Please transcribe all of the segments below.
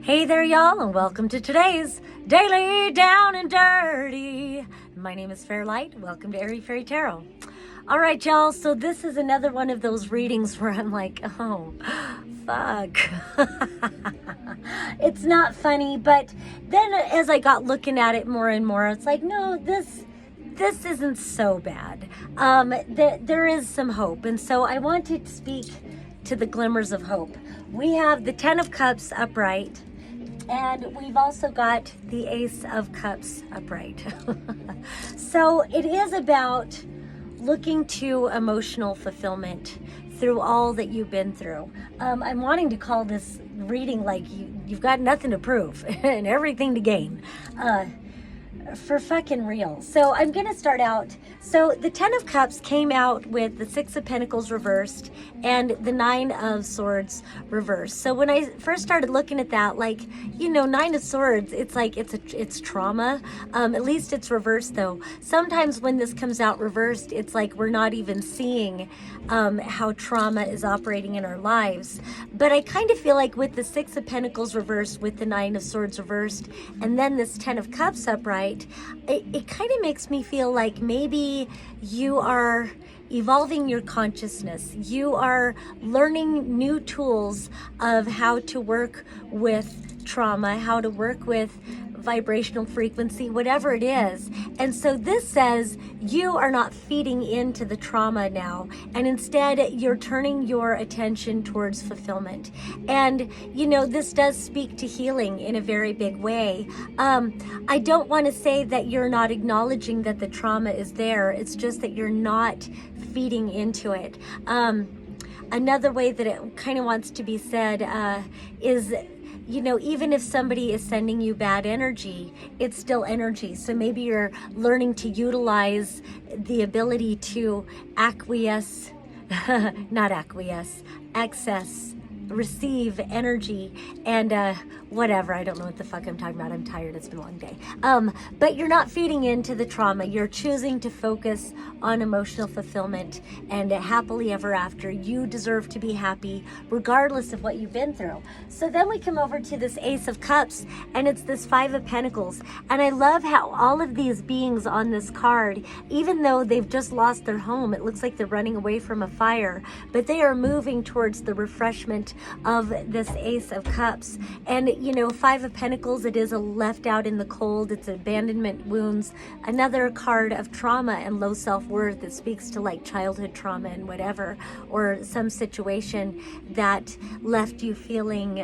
Hey there, y'all, and welcome to today's Daily Down and Dirty. My name is Fairlight. Welcome to Airy Fairy Tarot. All right, y'all, so this is another one of those readings where I'm like, oh, fuck. It's not funny, but then as I got looking at it more and more, it's like, no, this isn't so bad. There is some hope, and so I want to speak to the glimmers of hope. We have the Ten of Cups upright, and we've also got the Ace of Cups upright. So it is about looking to emotional fulfillment through all that you've been through. I'm wanting to call this reading like you've got nothing to prove and everything to gain. For fucking real. So I'm gonna start out. So the Ten of Cups came out with the Six of Pentacles reversed and the Nine of Swords reversed. So when I first started looking at that, like, you know, Nine of Swords, it's like it's trauma. At least it's reversed though. Sometimes when this comes out reversed, it's like we're not even seeing how trauma is operating in our lives. But I kind of feel like with the Six of Pentacles reversed, with the Nine of Swords reversed, and then this Ten of Cups upright, it kind of makes me feel like maybe you are evolving your consciousness. You are learning new tools of how to work with trauma, how to work with vibrational frequency, whatever it is. And so this says you are not feeding into the trauma now, and instead you're turning your attention towards fulfillment. And you know, this does speak to healing in a very big way. I don't want to say that you're not acknowledging that the trauma is there. It's just that you're not feeding into it. Another way that it kind of wants to be said is, you know, even if somebody is sending you bad energy, it's still energy. So maybe you're learning to utilize the ability to acquiesce, not acquiesce, access, receive energy, and whatever. I don't know what the fuck I'm talking about. I'm tired. It's been a long day. But you're not feeding into the trauma. You're choosing to focus on emotional fulfillment and happily ever after. You deserve to be happy regardless of what you've been through. So then we come over to this Ace of Cups, and it's this Five of Pentacles. And I love how all of these beings on this card, even though they've just lost their home, it looks like they're running away from a fire, but they are moving towards the refreshment of this Ace of Cups. And you know, Five of Pentacles, it is a left out in the cold, it's abandonment wounds, another card of trauma and low self-worth. It speaks to like childhood trauma and whatever, or some situation that left you feeling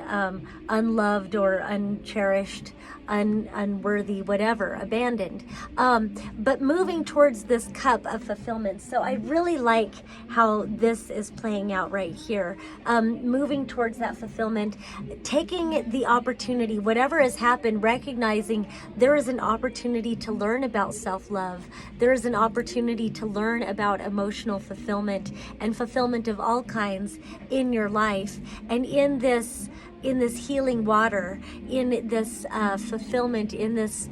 unloved or uncherished, unworthy, whatever, abandoned. But moving towards this cup of fulfillment. So I really like how this is playing out right here. Moving towards that fulfillment, taking the opportunity, whatever has happened, recognizing there is an opportunity to learn about self-love. There is an opportunity to learn about emotional fulfillment and fulfillment of all kinds in your life. And in this healing water, in this fulfillment, in this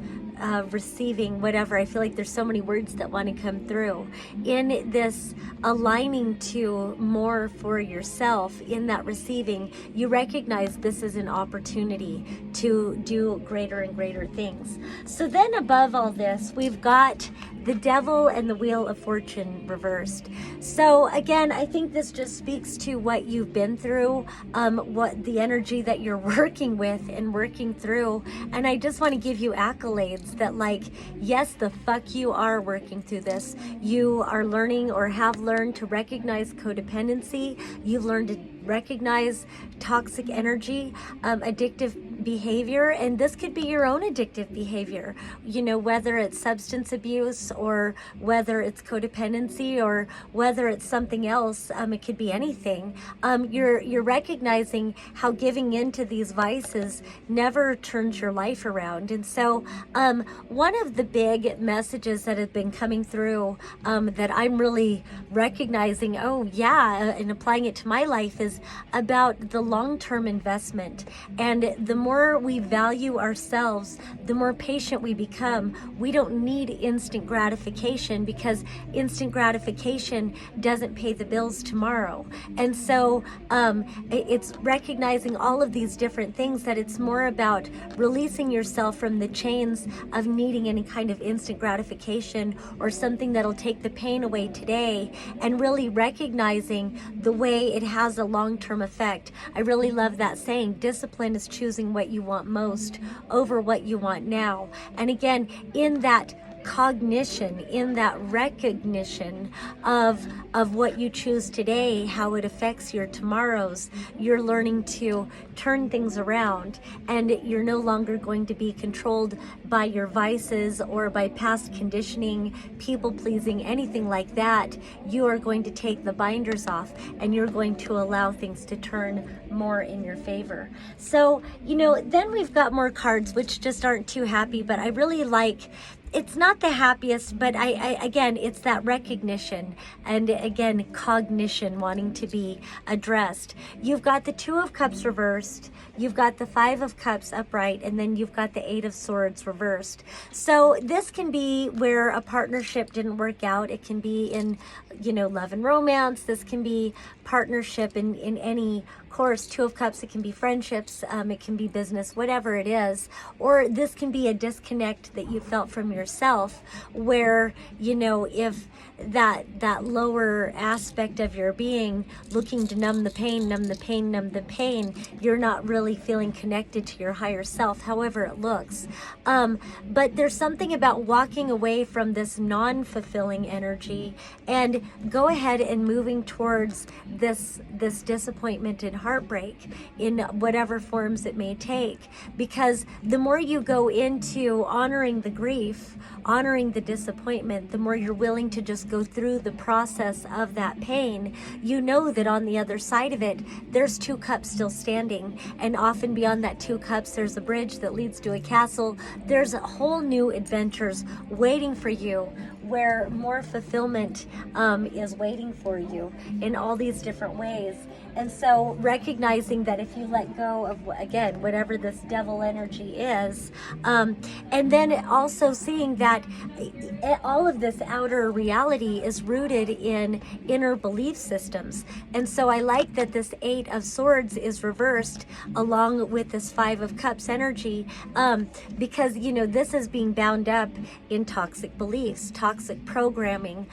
receiving, whatever. I feel like there's so many words that want to come through. In this aligning to more for yourself, in that receiving, you recognize this is an opportunity to do greater and greater things. So then above all this, we've got the Devil and the Wheel of Fortune reversed. So again, I think this just speaks to what you've been through, what the energy that you're working with and working through. And I just want to give you accolades that, like, yes, the fuck you are working through this. You are learning or have learned to recognize codependency. You've learned to recognize toxic energy, addictive behavior, and this could be your own addictive behavior, you know, whether it's substance abuse or whether it's codependency or whether it's something else. It could be anything. You're recognizing how giving in to these vices never turns your life around. And so one of the big messages that have been coming through that I'm really recognizing, oh yeah, and applying it to my life, is about the long-term investment. And the more more we value ourselves, the more patient we become. We don't need instant gratification, because instant gratification doesn't pay the bills tomorrow. And so it's recognizing all of these different things, that it's more about releasing yourself from the chains of needing any kind of instant gratification or something that'll take the pain away today, and really recognizing the way it has a long-term effect. I really love that saying, discipline is choosing what you want most over what you want now. And again, in that cognition, in that recognition of what you choose today, how it affects your tomorrows, you're learning to turn things around, and you're no longer going to be controlled by your vices or by past conditioning, people pleasing, anything like that. You are going to take the binders off, and you're going to allow things to turn more in your favor. So, then we've got more cards which just aren't too happy, but I really like, it's not the happiest, but again, it's that recognition and again, cognition wanting to be addressed. You've got the Two of Cups reversed, you've got the Five of Cups upright, and then you've got the Eight of Swords reversed. So this can be where a partnership didn't work out. It can be in, love and romance. This can be partnership in any course. Two of Cups, it can be friendships, it can be business, whatever it is. Or this can be a disconnect that you felt from yourself, where, if that lower aspect of your being looking to numb the pain, you're not really feeling connected to your higher self, however it looks. But there's something about walking away from this non-fulfilling energy and go ahead and moving towards this disappointment and heartbreak in whatever forms it may take. Because the more you go into honoring the grief, honoring the disappointment, the more you're willing to just go through the process of that pain, you know that on the other side of it, there's two cups still standing. And often beyond that two cups, there's a bridge that leads to a castle. There's a whole new adventures waiting for you, where more fulfillment is waiting for you in all these different ways. And so recognizing that if you let go of, again, whatever this devil energy is, and then also seeing that all of this outer reality is rooted in inner belief systems. And so I like that this Eight of Swords is reversed along with this Five of Cups energy, because, this is being bound up in toxic beliefs, toxic programming,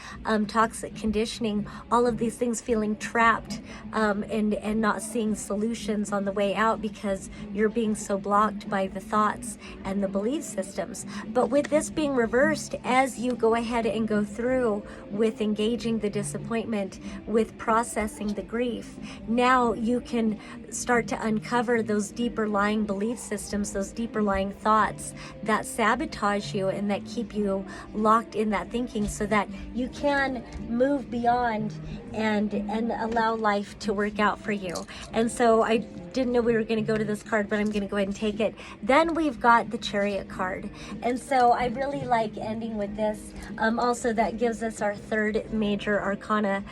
toxic conditioning, all of these things, feeling trapped, and not seeing solutions on the way out because you're being so blocked by the thoughts and the belief systems. But with this being reversed, as you go ahead and go through with engaging the disappointment, with processing the grief, now you can start to uncover those deeper lying belief systems, those deeper lying thoughts that sabotage you and that keep you locked in that thinking, so that you can move beyond and allow life to work out for you. And so I didn't know we were going to go to this card, but I'm going to go ahead and take it. Then we've got the Chariot card. And so I really like ending with this. Also, that gives us our third major arcana.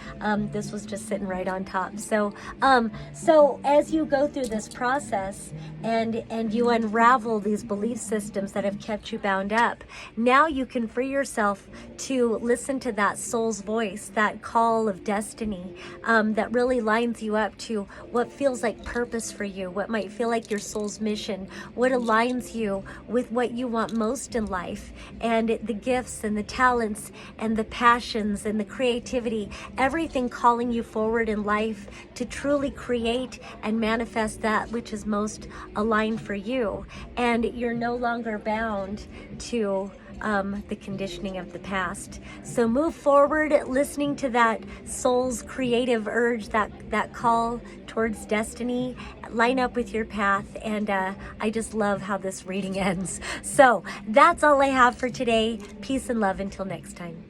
This was just sitting right on top. So as you go through this process and you unravel these belief systems that have kept you bound up, now you can free yourself to listen to that soul's voice, that call of destiny, that really lines you up to what feels like purpose for you, what might feel like your soul's mission, what aligns you with what you want most in life, and the gifts and the talents and the passions and the creativity, everything calling you forward in life to truly create and manifest that which is most aligned for you. And you're no longer bound to the conditioning of the past. So move forward, listening to that soul's creative urge, that call towards destiny. Line up with your path, and I just love how this reading ends. So that's all I have for today. Peace and love until next time.